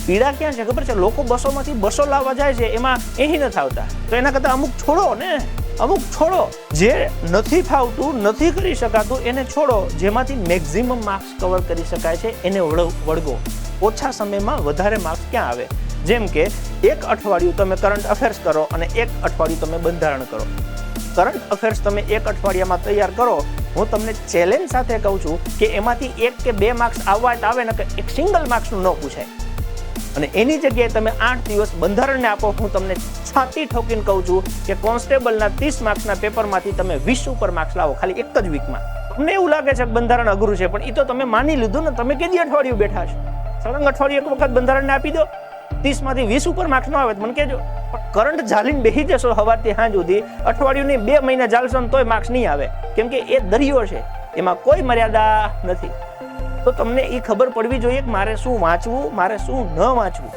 પીડા ક્યાં છે ખબર છે? લોકો 200માંથી 200 લાવવા જાય છે, એમાં 80 નથી આવતા. તો એના કરતા અમુક છોડો ને, અમુક છોડો. જે નથી ફાવતું, નથી કરી શકાતું એને છોડો. જેમાંથી મેક્સિમમ માર્ક્સ કવર કરી શકાય છે એને વળગો. ઓછા સમયમાં વધારે માર્ક્સ ક્યાં આવે? જેમ કે 1 અઠવાડિયું તમે કરંટ અફેર્સ કરો અને 1 અઠવાડિયું તમે બંધારણ કરો. કરંટ અફેર્સ તમે 1 અઠવાડિયામાં તૈયાર કરો. હું તમને ચેલેન્જ સાથે કહું છું કે એમાંથી 1 કે 2 માર્ક્સ આવવા જ આવે ને, કે એક સિંગલ માર્ક્સનું ન પૂછાય. અને એની જગ્યાએ તમે 8 દિવસ બંધારણને આપો. હું તમને છાતી ઠોકીને કહું છું કે કોન્સ્ટેબલના 30 માર્ક્સના પેપરમાંથી તમે 20 ઉપર માર્ક્સ લાવો ખાલી એક જ વીકમાં. તમને એવું લાગે છે કે બંધારણ અઘરું છે, પણ એ તો તમે માની લીધું ને. તમે કેદી અઠવાડિયું બેઠા છો? સળંગ અઠવાડિયું એક વખત બંધારણને આપી દો. 30માંથી 20 ઉપર માર્ક્સ ન આવે મને કહેજો. પણ કરંટ ઝાલીને બેસી જશો સવારથી સાંજ સુધી, અઠવાડિયું નહીં 2 મહિના ઝાલશો ને તોય માર્ક્સ નહીં આવે. કેમ કે એ દરિયો છે, એમાં કોઈ મર્યાદા નથી. તો તમને એ ખબર પડવી જોઈએ કે મારે શું વાંચવું, મારે શું ન વાંચવું.